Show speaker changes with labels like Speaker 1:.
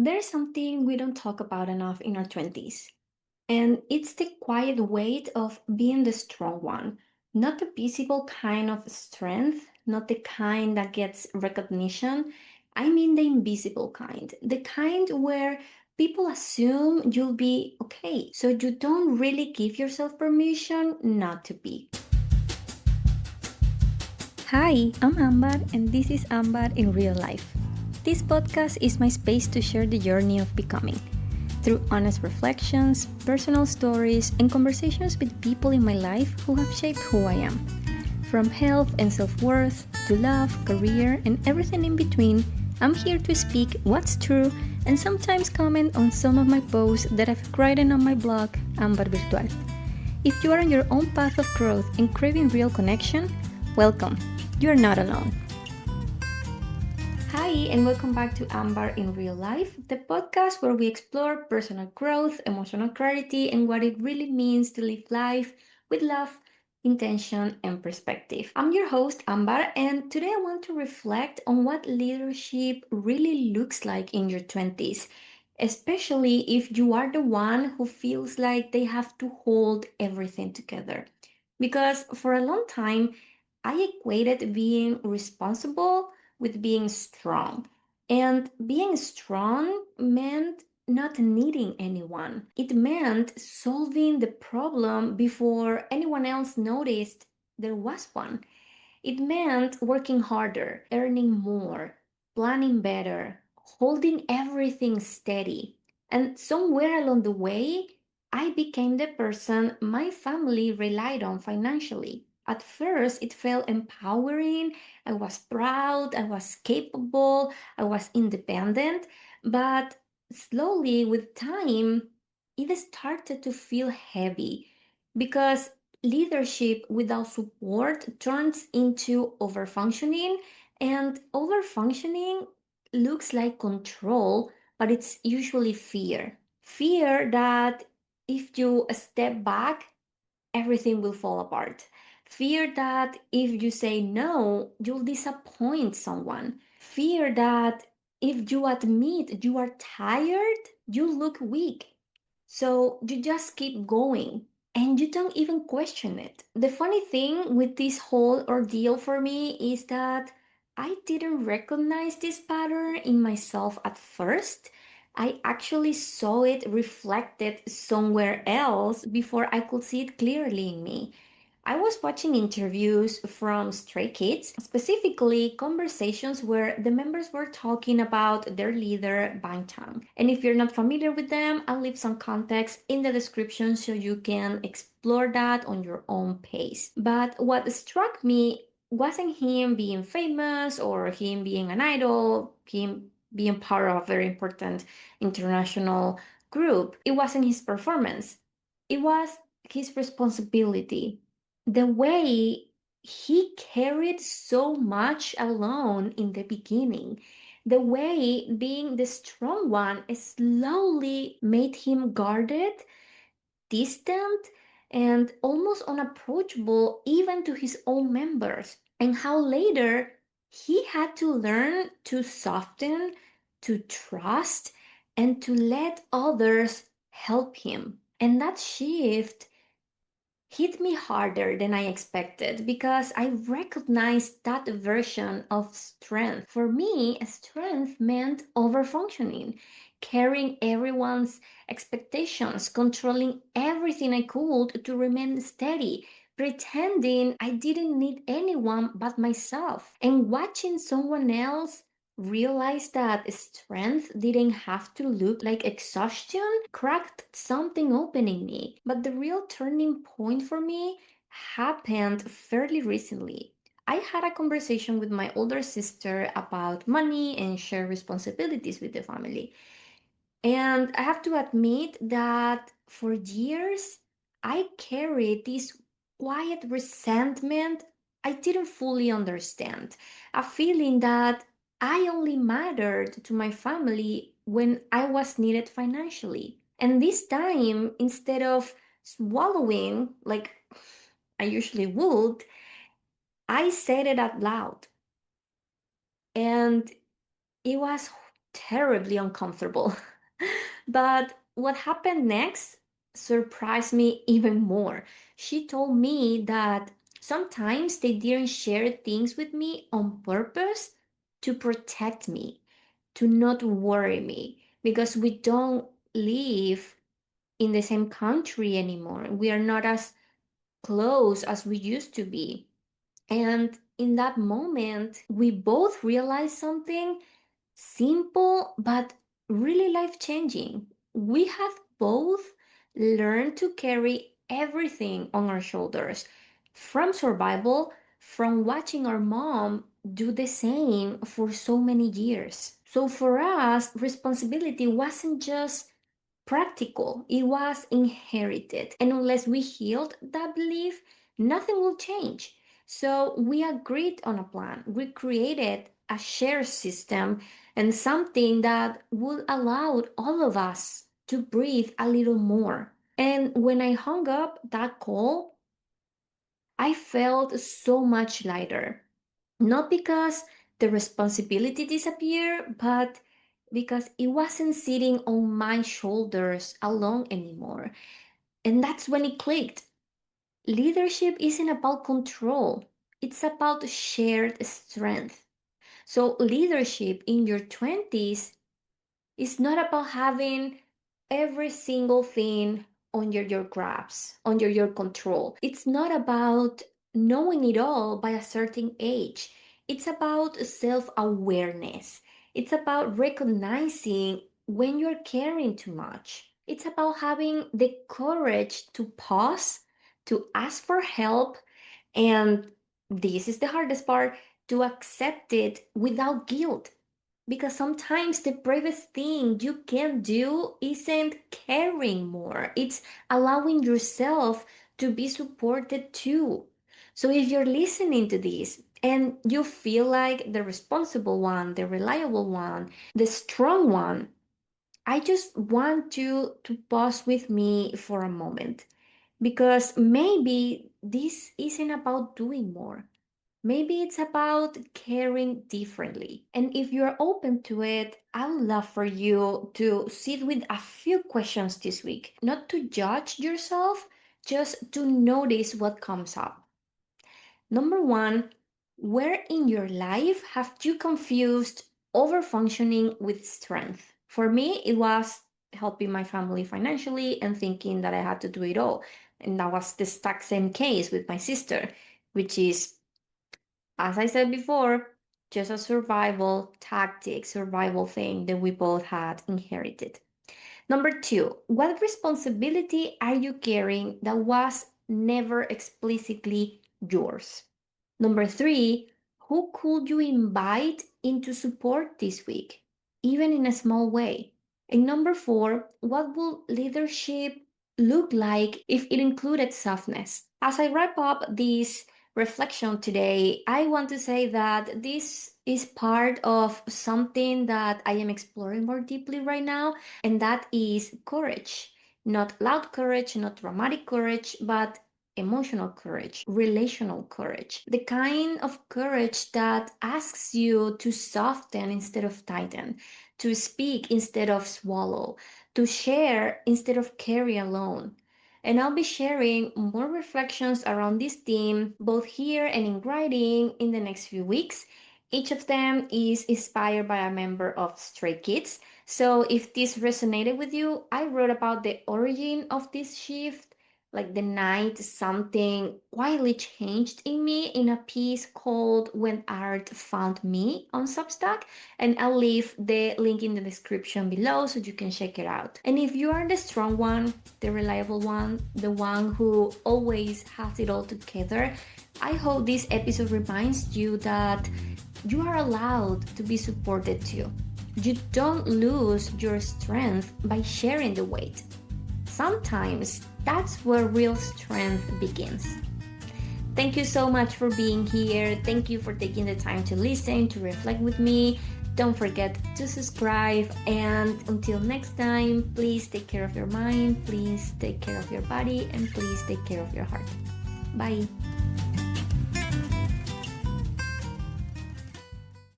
Speaker 1: There's something we don't talk about enough in our 20s, and it's the quiet weight of being the strong one. Not the visible kind of strength, not the kind that gets recognition. I mean the invisible kind, the kind where people assume you'll be okay, so you don't really give yourself permission not to be. Hi, I'm Ambar, and this is Ambar in real life. This podcast is my space to share the journey of becoming. Through honest reflections, personal stories, and conversations with people in my life who have shaped who I am. From health and self worth to love, career, and everything in between, I'm here to speak what's true and sometimes comment on some of my posts that I've written on my blog, Ambar Virtual. If you are on your own path of growth and craving real connection, welcome. You are not alone. Hi, and welcome back to Ambar in Real Life, the podcast where we explore personal growth, emotional clarity, and what it really means to live life with love, intention, and perspective. I'm your host, Ambar, and today I want to reflect on what leadership really looks like in your 20s, especially if you are the one who feels like they have to hold everything together. Because for a long time, I equated being responsible with being strong. And being strong meant not needing anyone. It meant solving the problem before anyone else noticed there was one. It meant working harder, earning more, planning better, holding everything steady. And somewhere along the way, I became the person my family relied on financially. At first, it felt empowering. I was proud, I was capable, I was independent. But slowly, with time, it started to feel heavy because leadership without support turns into overfunctioning, and overfunctioning looks like control, but it's usually fear. Fear that if you step back, everything will fall apart. Fear that if you say no, you'll disappoint someone. Fear that if you admit you are tired, you look weak. So you just keep going and you don't even question it. The funny thing with this whole ordeal for me is that I didn't recognize this pattern in myself at first. I actually saw it reflected somewhere else before I could see it clearly in me. I was watching interviews from Stray Kids, specifically conversations where the members were talking about their leader, Bangtan. And if you're not familiar with them, I'll leave some context in the description so you can explore that on your own pace. But what struck me wasn't him being famous or him being an idol, him being part of a very important international group. It wasn't his performance, it was his responsibility, the way he carried so much alone in the beginning, the way being the strong one slowly made him guarded, distant, and almost unapproachable even to his own members, and how later he had to learn to soften, to trust, and to let others help him. And that shift hit me harder than I expected because I recognized that version of strength. For me, strength meant overfunctioning, carrying everyone's expectations, controlling everything I could to remain steady, pretending I didn't need anyone but myself, and watching someone else realize that strength didn't have to look like exhaustion cracked something open in me. But the real turning point for me happened fairly recently. I had a conversation with my older sister about money and shared responsibilities with the family. And I have to admit that for years, I carried this quiet resentment I didn't fully understand. A feeling that I only mattered to my family when I was needed financially. And this time, instead of swallowing like I usually would, I said it out loud. And it was terribly uncomfortable. But what happened next surprised me even more. She told me that sometimes they didn't share things with me on purpose to protect me, to not worry me, because we don't live in the same country anymore. We are not as close as we used to be. And in that moment, we both realized something simple but really life changing. We have both learned to carry everything on our shoulders from survival, from watching our mom do the same for so many years. So for us, responsibility wasn't just practical, it was inherited. And unless we healed that belief, nothing will change. So we agreed on a plan. We created a shared system and something that would allow all of us to breathe a little more. And when I hung up that call, I felt so much lighter. Not because the responsibility disappeared, but because it wasn't sitting on my shoulders alone anymore. And that's when it clicked. Leadership isn't about control, it's about shared strength. So, leadership in your 20s is not about having every single thing under your grasp, under your control. It's not about knowing it all by a certain age. It's about self awareness. It's about recognizing when you're caring too much. It's about having the courage to pause, to ask for help, and this is the hardest part, to accept it without guilt. Because sometimes the bravest thing you can do isn't caring more, it's allowing yourself to be supported too. So if you're listening to this and you feel like the responsible one, the reliable one, the strong one, I just want you to pause with me for a moment. Because maybe this isn't about doing more. Maybe it's about caring differently. And if you're open to it, I would love for you to sit with a few questions this week. Not to judge yourself, just to notice what comes up. Number one, where in your life have you confused overfunctioning with strength? For me, it was helping my family financially and thinking that I had to do it all. And that was the exact same case with my sister, which is, as I said before, just a survival tactic, survival thing that we both had inherited. Number two, what responsibility are you carrying that was never explicitly yours? Number three, who could you invite into support this week, even in a small way? And number four, what will leadership look like if it included softness? As I wrap up this reflection today, I want to say that this is part of something that I am exploring more deeply right now, and that is courage. Not loud courage, not dramatic courage, but emotional courage, relational courage, the kind of courage that asks you to soften instead of tighten, to speak instead of swallow, to share instead of carry alone. And I'll be sharing more reflections around this theme, both here and in writing, in the next few weeks. Each of them is inspired by a member of Stray Kids. So if this resonated with you, I wrote about the origin of this shift, like the night something quietly changed in me, in a piece called When Art Found Me on Substack. And I'll leave the link in the description below so you can check it out. And if you are the strong one, the reliable one, the one who always has it all together, I hope this episode reminds you that you are allowed to be supported too. You don't lose your strength by sharing the weight. Sometimes that's where real strength begins. Thank you so much for being here. Thank you for taking the time to listen, to reflect with me. Don't forget to subscribe. And until next time, please take care of your mind, please take care of your body, and please take care of your heart. Bye.